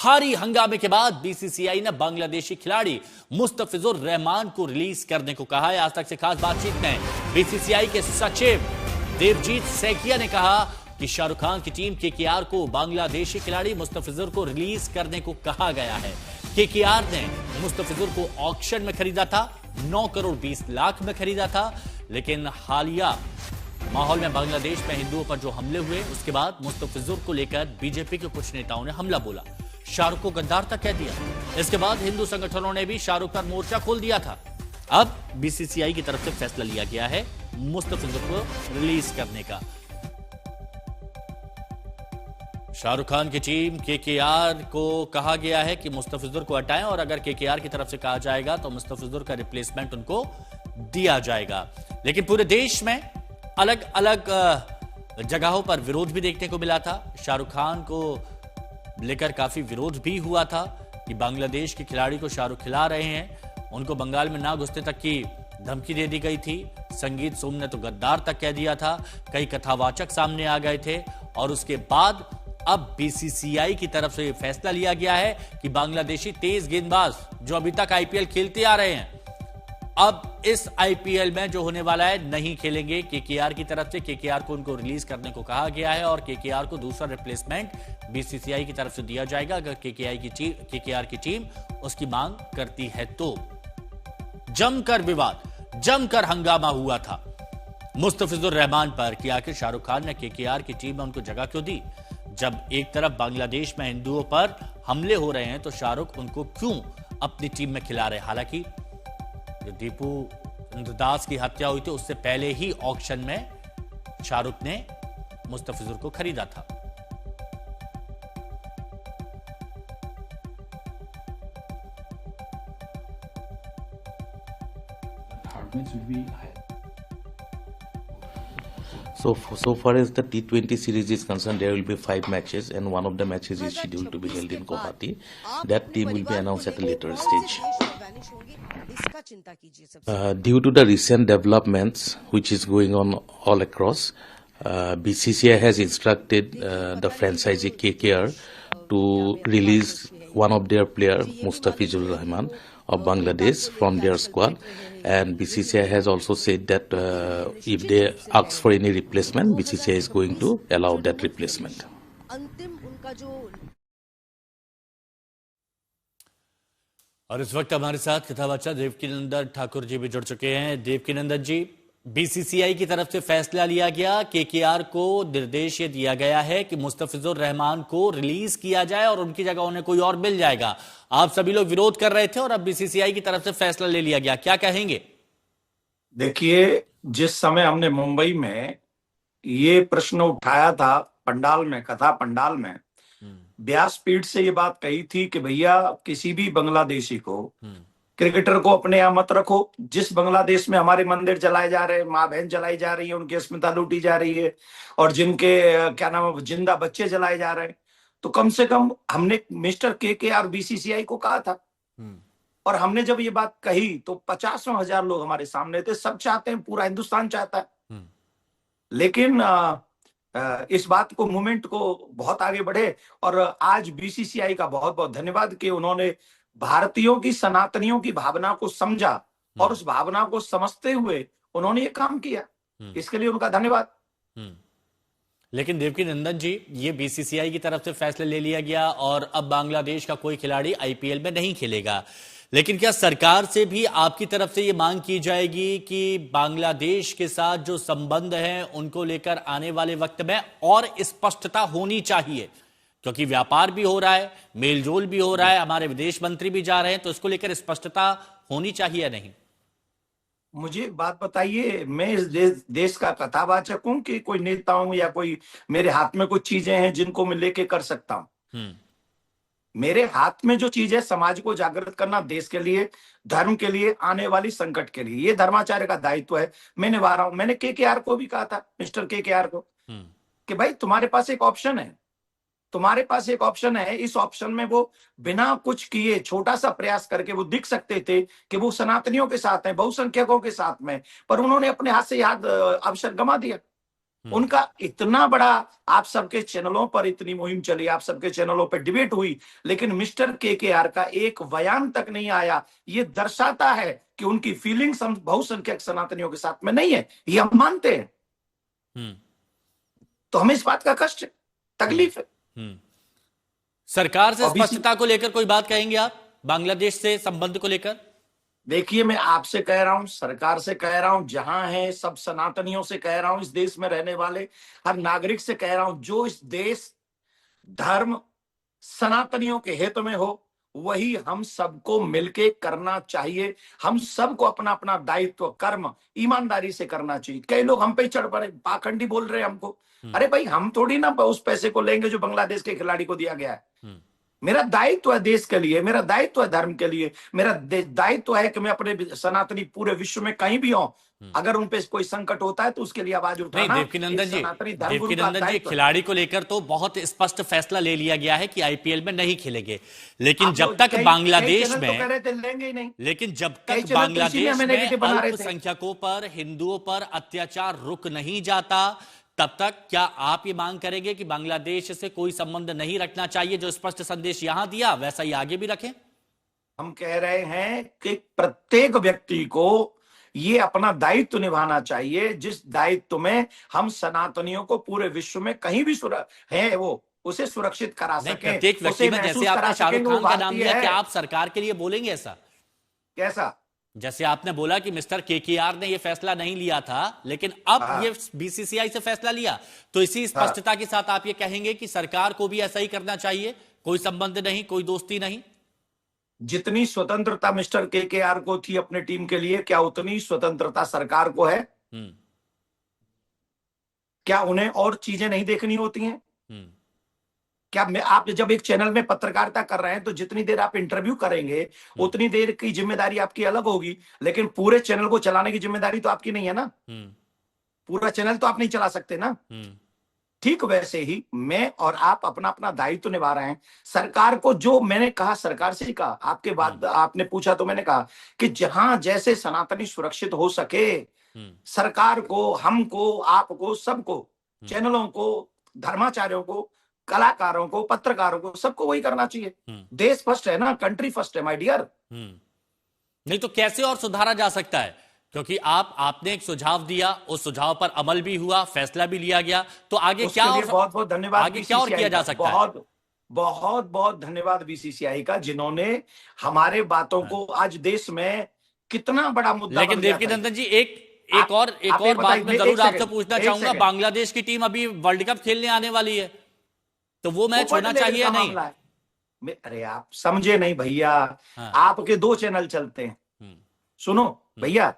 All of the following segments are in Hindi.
भारी हंगामे के बाद बीसीसीआई ने बांग्लादेशी खिलाड़ी मुस्तफिजुर रहमान को रिलीज करने को कहा है। आज तक से खास बातचीत में बीसीसीआई के सचिव देवजीत सैकिया ने कहा कि शाहरुख खान की टीम केकेआर को बांग्लादेशी खिलाड़ी मुस्तफिजुर को रिलीज करने को कहा गया है। केकेआर ने मुस्तफिजुर को ऑक्शन में खरीदा था, 9 करोड़ 20 लाख में खरीदा था, लेकिन हालिया माहौल में बांग्लादेश में हिंदुओं पर जो हमले हुए उसके बाद मुस्तफिजुर को लेकर बीजेपी के कुछ नेताओं ने हमला बोला, शाहरुख को गद्दार तक कह दिया। इसके बाद हिंदू संगठनों ने भी शाहरुख पर मोर्चा खोल दिया था। अब बीसीसीआई की तरफ से फैसला लिया गया है मुस्तफिजुर को रिलीज करने का। शाहरुख खान की टीम केकेआर को कहा गया है कि मुस्तफिजुर को हटाएं और अगर केकेआर की तरफ से कहा जाएगा तो मुस्तफिजुर का रिप्लेसमेंट उनको दिया जाएगा। लेकिन पूरे देश में अलग अलग जगहों पर विरोध भी देखने को मिला था। शाहरुख खान को लेकर काफी विरोध भी हुआ था कि बांग्लादेश के खिलाड़ी को शाहरुख खिला रहे हैं, उनको बंगाल में ना घुसने तक की धमकी दे दी गई थी। संगीत सोम ने तो गद्दार तक कह दिया था। कई कथावाचक सामने आ गए थे और उसके बाद अब बीसीसीआई की तरफ से फैसला लिया गया है कि बांग्लादेशी तेज गेंदबाज जो अभी तक आईपीएल खेलते आ रहे हैं, अब इस आईपीएल में जो होने वाला है नहीं खेलेंगे। केकेआर की तरफ से केकेआर को उनको रिलीज करने को कहा गया है और केकेआर को दूसरा रिप्लेसमेंट बीसीसीआई की तरफ से दिया जाएगा अगर केकेआर की टीम उसकी मांग करती है तो। जमकर विवाद, जमकर हंगामा हुआ था मुस्तफिजुर रहमान पर कि आखिर शाहरुख खान ने केकेआर की टीम में उनको जगह क्यों दी। जब एक तरफ बांग्लादेश में हिंदुओं पर हमले हो रहे हैं तो शाहरुख उनको क्यों अपनी टीम में खिला रहे। हालांकि जो दीपू इंद्रदास की हत्या हुई थी उससे पहले ही ऑक्शन में शाहरुख ने मुस्तफिजुर को खरीदा था। So far as the T20 series is concerned, there will be 5 matches and one of the matches is scheduled to be held in Guwahati. That team will be announced at a later stage. Due to the recent developments which is going on all across, BCCI has instructed the franchisee KKR to release one of their player, Mustafizur Rahman of Bangladesh, from their squad, and BCCI has also said that if they ask for any replacement, BCCI is going to allow that replacement. और इस वक्त हमारे साथ कथावाचक देवकीनंदन ठाकुर जी भी जुड़ चुके हैं। देवकीनंदन जी, बीसीसीआई की तरफ से फैसला लिया गया, केकेआर को निर्देश ये दिया गया है कि मुस्तफिजुर रहमान को रिलीज किया जाए और उनकी जगह उन्हें कोई और मिल जाएगा। आप सभी लोग विरोध कर रहे थे और अब बीसीसीआई की तरफ से फैसला ले लिया गया, क्या कहेंगे? देखिए, जिस समय हमने मुंबई में ये प्रश्न उठाया था पंडाल में, कथा पंडाल में, व्यासपीठ से ये बात कही थी कि भैया किसी भी बांग्लादेशी को, क्रिकेटर को अपने यहाँ मत रखो। जिस बांग्लादेश में हमारे मंदिर जलाए जा रहे हैं, माँ बहन जलाई जा रही है, उनकी अस्मिता लूटी जा रही है और जिनके क्या नाम है जिंदा बच्चे जलाए जा रहे हैं, तो कम से कम हमने मिस्टर केकेआर बीसीसीआई को कहा था। और हमने जब ये बात कही तो 50,000 लोग हमारे सामने थे। सब चाहते हैं, पूरा हिंदुस्तान चाहता है, लेकिन इस बात को, मूवमेंट को बहुत आगे बढ़े। और आज बीसीसीआई का बहुत बहुत धन्यवाद कि उन्होंने भारतीयों की, सनातनियों की भावना को समझा और उस भावना को समझते हुए उन्होंने ये काम किया। इसके लिए उनका धन्यवाद। लेकिन देवकीनंदन जी, ये बीसीसीआई की तरफ से फैसला ले लिया गया और अब बांग्लादेश का कोई खिलाड़ी आईपीएल में नहीं खेलेगा, लेकिन क्या सरकार से भी आपकी तरफ से ये मांग की जाएगी कि बांग्लादेश के साथ जो संबंध हैं उनको लेकर आने वाले वक्त में और स्पष्टता होनी चाहिए? क्योंकि व्यापार भी हो रहा है, मेलजोल भी हो रहा है, हमारे विदेश मंत्री भी जा रहे हैं, तो इसको लेकर स्पष्टता होनी चाहिए या नहीं? मुझे एक बात बताइए, मैं इस देश का कथावाचक हूं कि कोई नेता हूं या कोई मेरे हाथ में कुछ चीजें हैं जिनको मैं लेके कर सकता हूं? मेरे हाथ में जो चीज है, समाज को जागृत करना, देश के लिए, धर्म के लिए, आने वाली संकट के लिए, ये धर्माचार्य का दायित्व है। मैं निभा रहा हूं। मैंने केकेआर को भी कहा था, मिस्टर केकेआर को, कि भाई तुम्हारे पास एक ऑप्शन है, तुम्हारे पास एक ऑप्शन है। इस ऑप्शन में वो बिना कुछ किए छोटा सा प्रयास करके वो दिख सकते थे कि वो सनातनियों के साथ हैं, बहुसंख्यकों के साथ में, पर उन्होंने अपने हाथ से याद अवसर गंवा दिया। उनका इतना बड़ा, आप सबके चैनलों पर इतनी मुहिम चली, आप सबके चैनलों पर डिबेट हुई, लेकिन मिस्टर केकेआर का एक बयान तक नहीं आया। ये दर्शाता है कि उनकी फीलिंग्स हम बहुसंख्यक सनातनियों के साथ में नहीं है, ये हम मानते हैं। तो हमें इस बात का कष्ट है, तकलीफ है। सरकार से और स्पष्टता को लेकर कोई बात कहेंगे आप, बांग्लादेश से संबंध को लेकर? देखिए, मैं आपसे कह रहा हूं, सरकार से कह रहा हूं, जहां है सब सनातनियों से कह रहा हूं, इस देश में रहने वाले हर नागरिक से कह रहा हूं, जो इस देश धर्म सनातनियों के हित में हो, वही हम सबको मिलके करना चाहिए। हम सबको अपना अपना दायित्व कर्म ईमानदारी से करना चाहिए। कई लोग हम पे चढ़ पड़े, पाखंडी बोल रहे हैं हमको। अरे भाई, हम थोड़ी ना उस पैसे को लेंगे जो बांग्लादेश के खिलाड़ी को दिया गया है। मेरा दायित्व है देश के लिए, मेरा दायित्व है धर्म के लिए, मेरा दायित्व है कि मैं अपने सनातनी पूरे विश्व में कहीं भी हो, अगर उन पे कोई संकट होता है तो उसके लिए आवाज नहीं, उठाना। देवकीनंदन जी, खिलाड़ी को लेकर तो बहुत स्पष्ट फैसला ले लिया गया है कि आईपीएल में नहीं खेलेंगे, लेकिन जब तक बांग्लादेश में, लेंगे ही नहीं, लेकिन जब तक बांग्लादेश में बना रहे थे, अल्पसंख्यकों पर, हिंदुओं पर अत्याचार रुक नहीं जाता, तब तक क्या आप ये मांग करेंगे कि बांग्लादेश से कोई संबंध नहीं रखना चाहिए? जो स्पष्ट संदेश यहां दिया वैसा ही आगे भी रखें। हम कह रहे हैं कि प्रत्येक व्यक्ति को ये अपना दायित्व निभाना चाहिए, जिस दायित्व में हम सनातनियों को पूरे विश्व में कहीं भी है वो उसे सुरक्षित करा सके। प्रत्येक व्यक्ति में, जैसे आपने शाहरुख खान का नाम लिया, क्या आप सरकार के लिए बोलेंगे ऐसा? कैसा? जैसे आपने बोला कि मिस्टर केकेआर ने यह फैसला नहीं लिया था, लेकिन अब ये बीसीसीआई से फैसला लिया, तो इसी स्पष्टता के साथ आप ये कहेंगे कि सरकार को भी ऐसा ही करना चाहिए, कोई संबंध नहीं, कोई दोस्ती नहीं? जितनी स्वतंत्रता मिस्टर केकेआर को थी अपने टीम के लिए, क्या उतनी स्वतंत्रता सरकार को है? क्या उन्हें और चीजें नहीं देखनी होती हैं? क्या आप जब एक चैनल में पत्रकारिता कर रहे हैं तो जितनी देर आप इंटरव्यू करेंगे उतनी देर की जिम्मेदारी आपकी अलग होगी, लेकिन पूरे चैनल को चलाने की जिम्मेदारी तो आपकी नहीं है ना। पूरा चैनल तो आप नहीं चला सकते ना। ठीक वैसे ही मैं और आप अपना अपना दायित्व तो निभा रहे हैं। सरकार को, जो मैंने कहा, सरकार से ही कहा, आपके बाद आपने पूछा तो मैंने कहा कि जहां जैसे सनातनी सुरक्षित हो सके, सरकार को, हमको, आपको, सबको, चैनलों को, धर्माचार्यों को, कलाकारों को, पत्रकारों को, सबको वही करना चाहिए। देश फर्स्ट है ना, कंट्री फर्स्ट है माय डियर। नहीं तो कैसे और सुधारा जा सकता है? क्योंकि आपने एक सुझाव दिया, उस सुझाव पर अमल भी हुआ, फैसला भी लिया गया, तो आगे क्या और, बहुत बहुत धन्यवाद, आगे क्या और किया जा सकता है? बहुत बहुत बहुत धन्यवाद बीसीसीआई का, जिन्होंने हमारे बातों को आज देश में कितना बड़ा मुद्दा। लेकिन देवकीनंदन जी, एक और बात मैं जरूर आपसे पूछना चाहूंगा। बांग्लादेश की टीम अभी वर्ल्ड कप खेलने आने वाली है, तो वो मैच होना चाहिए या नहीं? अरे आप समझे नहीं भैया। आपके दो चैनल चलते हैं, सुनो भैया,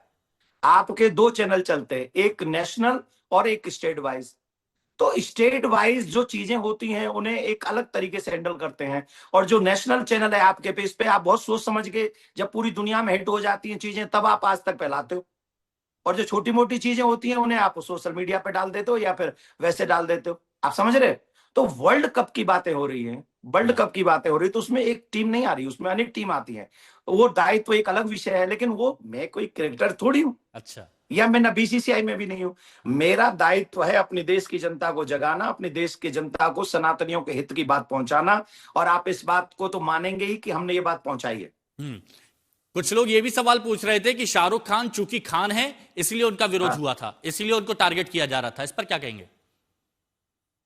आपके दो चैनल चलते हैं, एक नेशनल और एक स्टेट वाइज। तो स्टेट वाइज जो चीजें होती हैं उन्हें एक अलग तरीके से हैंडल करते हैं, और जो नेशनल चैनल है आपके पे, इस पे आप बहुत सोच समझ के, जब पूरी दुनिया में हिट हो जाती हैं चीजें, तब आप आज तक फैलाते हो, और जो छोटी मोटी चीजें होती हैं उन्हें आप सोशल मीडिया पे डाल देते हो या फिर वैसे डाल देते हो। आप समझ रहे? तो वर्ल्ड कप की बातें हो रही हैं, वर्ल्ड कप की बातें हो रही, तो उसमें एक टीम नहीं आ रही, उसमें अनेक टीम आती है। वो दायित्व एक अलग विषय है, लेकिन वो मैं कोई क्रिकेटर थोड़ी हूँ। अच्छा। या मैं ना बीसीसीआई में भी नहीं हूं। मेरा दायित्व है अपने देश की जनता को जगाना, अपने देश की जनता को सनातनियों के हित की बात पहुंचाना, और आप इस बात को तो मानेंगे ही कि हमने ये बात पहुंचाई है। कुछ लोग ये भी सवाल पूछ रहे थे कि शाहरुख खान चूंकि खान है इसलिए उनका विरोध हुआ था, इसलिए उनको टारगेट किया जा रहा था, इस पर क्या कहेंगे?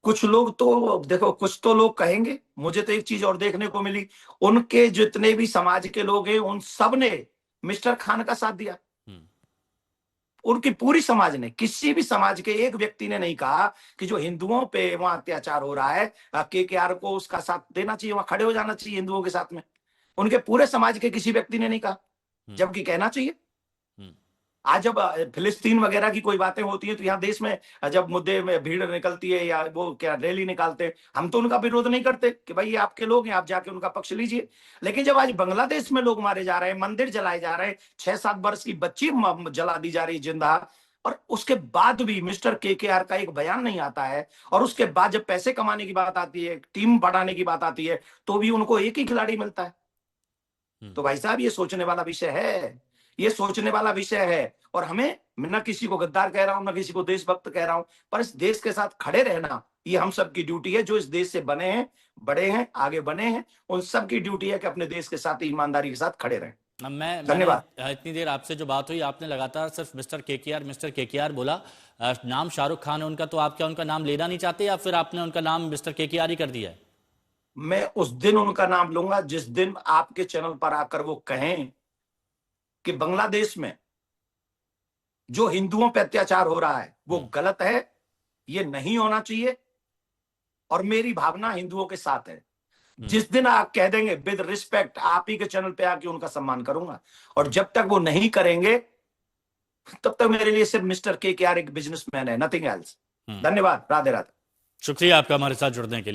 कुछ लोग तो देखो, कुछ तो लोग कहेंगे। मुझे तो एक चीज और देखने को मिली, उनके जितने भी समाज के लोग हैं उन सब ने मिस्टर खान का साथ दिया। उनकी पूरी समाज ने, किसी भी समाज के एक व्यक्ति ने नहीं कहा कि जो हिंदुओं पे वहां अत्याचार हो रहा है केकेआर को उसका साथ देना चाहिए, वहां खड़े हो जाना चाहिए हिंदुओं के साथ में। उनके पूरे समाज के किसी व्यक्ति ने नहीं कहा, जबकि कहना चाहिए। आज जब फिलिस्तीन वगैरह की कोई बातें होती हैं तो यहाँ देश में जब मुद्दे में भीड़ निकलती है या वो क्या रैली निकालते हैं, हम तो उनका विरोध नहीं करते कि भाई ये आपके लोग हैं, आप जाके उनका पक्ष लीजिए। लेकिन जब आज बांग्लादेश में लोग मारे जा रहे हैं, मंदिर जलाए जा रहे हैं, 6-7 वर्ष की बच्ची जला दी जा रही जिंदा, और उसके बाद भी मिस्टर केकेआर का एक बयान नहीं आता है, और उसके बाद जब पैसे कमाने की बात आती है, टीम बढ़ाने की बात आती है, तो भी उनको एक ही खिलाड़ी मिलता है। तो भाई साहब, ये सोचने वाला विषय है ये सोचने वाला विषय है। और हमें, मैं न किसी को गद्दार कह रहा हूं, न किसी को देशभक्त कह रहा हूं, पर इस देश के साथ खड़े रहना ये हम सब की ड्यूटी है। जो इस देश से बने हैं, बड़े हैं, आगे बने हैं, उन सब की ड्यूटी है कि अपने देश के साथ ईमानदारी के साथ खड़े रहें। धन्यवाद। इतनी देर आपसे जो बात हुई, आपने लगातार सिर्फ मिस्टर केकेआर बोला। नाम शाहरुख खान है उनका, तो आप क्या उनका नाम लेना नहीं चाहते, या फिर आपने उनका नाम मिस्टर केकेआर ही कर दिया है? मैं उस दिन उनका नाम लूंगा जिस दिन आपके चैनल पर आकर वो कहें कि बांग्लादेश में जो हिंदुओं पे अत्याचार हो रहा है वो गलत है, ये नहीं होना चाहिए, और मेरी भावना हिंदुओं के साथ है। जिस दिन आप कह देंगे विद रिस्पेक्ट, आप ही के चैनल पे आके उनका सम्मान करूंगा। और जब तक वो नहीं करेंगे तब तक मेरे लिए सिर्फ मिस्टर केकेआर एक बिजनेसमैन है, नथिंग एल्स। धन्यवाद। राधे राधे। शुक्रिया आपका हमारे साथ जुड़ने के लिए।